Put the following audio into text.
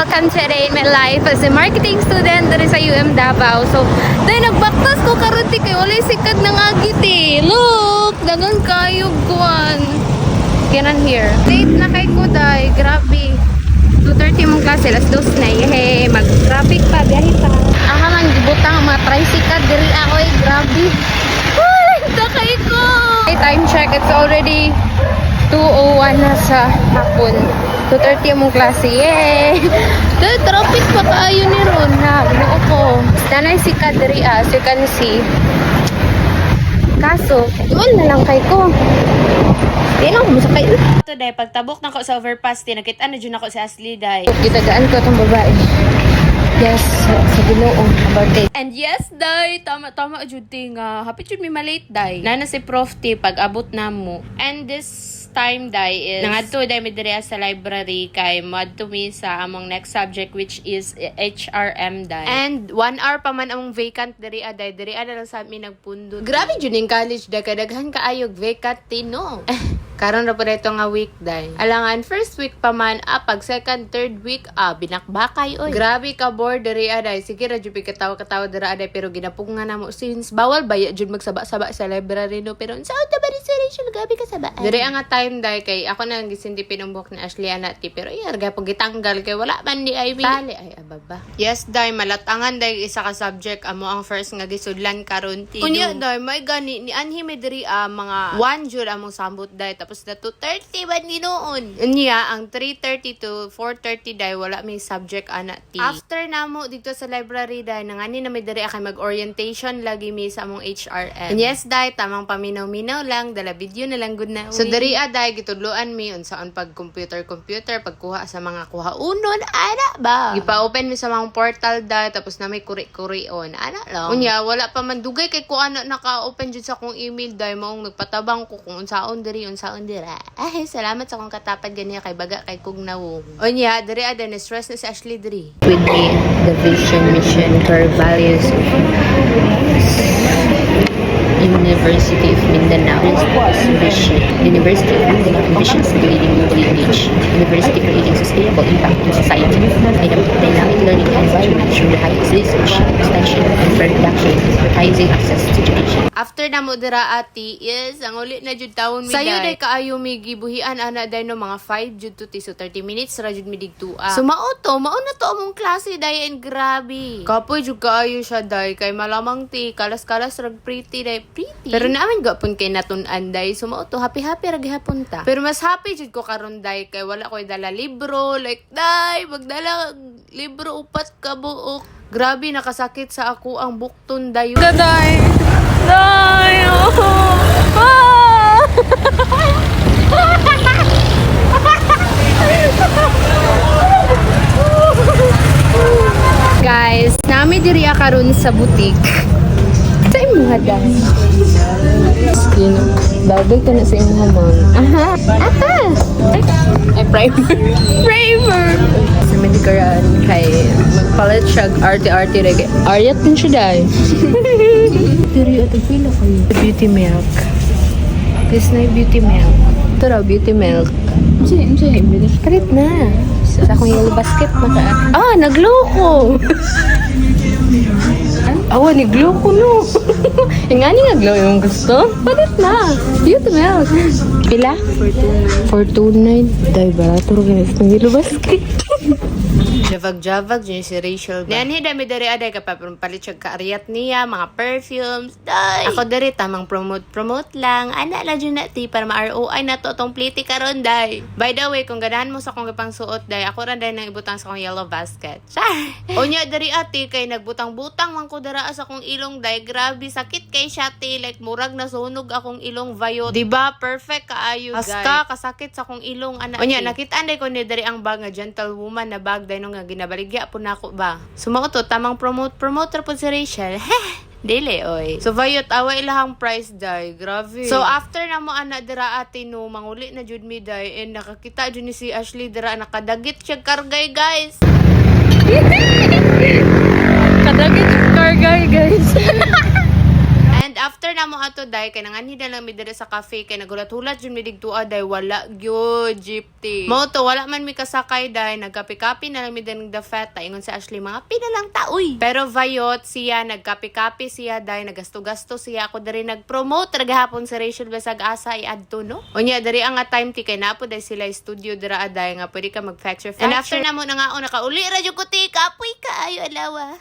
welcome to a day in my life as a marketing student dito sa UM Davao. So, dahil nagbaktas ko karuti kayo, wala sikad ng agit eh. Look! Dagang kayog kuwan. Ganon here. Late na kay Kuday, grabe. 2:30 mong klase, alas 2 na. Yehe, mag-traffic pa, biyahe pa. Aha man, gibutang mga tricycle, diri aoy, grabe. Ay, takay ko! Okay, time check, it's already 2:01 na sa hapon. 2:30 mong klase. Yay! Dahil traffic pa kaayo ni Ron ha. Buo ko. Nanay si Kadri as you can see. Kaso, doon na lang kay ko. Di na ako masakay. Today, pagtabok na ko sa overpass, tinakita na dyan ako si Ashley, day. Gitagaan ko itong babae. Yes, sa Ginoo about it. And yes, day, tama jud nga. Happy jud mi malate, day. Nana si Prof T pag abot na mo. And this time, day, is nangadto day mi diri sa library kay moadto mi sa among next subject which is HRM, day. And 1 hour pa man among vacant diri day. Diri na lang sa amin nagpundot. Grabe jud ning college day kay daghan kaayog vacant tino. Karon ra po dito nga week, day. Alangan first week pa man, pag second, third week, binakbakay, oy. Grabe ka board diri aday. Sige ra jud katawa-katawa diri aday pero ginapungan na mo since bawal ba jud magsaba-saba sa library no pero unsa ta ba ni Sir Rachel gabi ka saba. Diri nga time day kay ako nang gisindi pinumbok ni Ashley anati pero iyar gapon gitanggal kay wala man di ay tali ay ababa. Yes, day malatangan day isa ka subject amo ang first nga gisudlan karon ti. Unya day may gani ni anhi may diri mga 1 jud among sambot day tapos na 2:30 man ginoon. Unya ang 3:30 to 4:30 day wala may subject ana ti. After namo dito sa library day nangani na may diri kay mag-orientation lagi mi sa among HRM. And yes, day tamang paminaw-minaw lang dala video na lang gud na. So diri day gitudloan mi unsaon pag computer pagkuha sa mga kuhaunon ana ba. Gipa-open mi sa mga portal day tapos na may kuri-kurion ana lang. Unya wala pa man dugay kay ko ana naka-open jud sa akong email day maong nagpatabang ko kung unsaon diri. Ay, salamat sa akong katapad ganiya kay baga kay kog nawong. Unya diri ada na stress na si Ashley diri. With me, the vision, mission, core values of University of Mindanao vision. University of Mindanao ambitions leading global image. University creating sustainable impact in society. Dynamic learning environment through the highest research, extension, and production, advertising access to education. After na mo dira ati is ang uli na jud taon mi sayo day kaayo mi gibuhian ana day no mga 5 jud to so 30 minutes ra jud mi digtua. So mao na to among klase day and grabe. Kapoy jud kaayo siya day kay malamang ti kalas-kalas rag pretty day pretty. Pero naamin gapon kay natun-an day so mao to happy ra gihapon ta. Pero mas happy jud ko karon day kay wala koy dala libro like day magdala libro upat ka buok. Grabe nakasakit sa ako ang bukton dayo. Day! Guys, nami diri karon sa butik. Sa imong hadan. Sino? Bagay ka na sa imong haman. Aha. Ay, primer. Sa medikaran kay magpalit siya arte-arte rege. Aryat din siya dahil. Diri at pila kayo. Beauty milk. This na beauty milk. Ito raw, beauty milk. Palit na. Sa akong yellow basket maka. Nagloko! Awa, nagloko no. Yung nga glow yung gusto. Palit na. Beauty milk. Pila? 429. Dahil ba? Turo ganit ng yellow basket. Javag dyan si Rachel. Niyan dami dari aday kapag palit siya kaariat niya, mga perfumes. Day. Ako dari tamang promote lang. Ana la dyan na ti para ma-ROI na to tong pliti karon day. By the way, kung ganahan mo sa kong gapang suot day, ako ran day nang ibutang sa kong yellow basket. Onya dari ati kay nagbutang-butang man ko dara sa kong ilong day. Grabe sakit kay siya ti like murag nasunog akong ilong vayot. Diba perfect kaayo guys. Hasta kasakit sa kong ilong ana. Onya nakita anday ko ni dari ang bag nga gentlewoman na bag day no nga ginabaligya po nako ba. Sumao to tamang promoter po si Rachel. Dili oy. So vayot awa ilahang price day. Grabe. So after na mo ana dira ati no manguli na jud mi day and nakakita jud ni si Ashley dira nakadagit siya kargay guys. Kadagit kargay guys. And after na mo ato day kay nanganhi na lang mi diri sa cafe kay nagulat-hulat jud mi digtua day wala gyud jeepney. Mo to wala man mi kasakay day nagkape-kape na lang mi din the feta ingon si Ashley mga pila lang ta uy. Pero vayot siya nagkape-kape siya day nagasto-gasto siya ako diri nag-promote gahapon si Rachel Basag asa i-adto no. Unya diri ang nga time ti kay napo day sila studio dira aday nga pwede ka mag-fetch. And after na mo na nga nakauli ra jud ko ti kapoy kaayo alawa.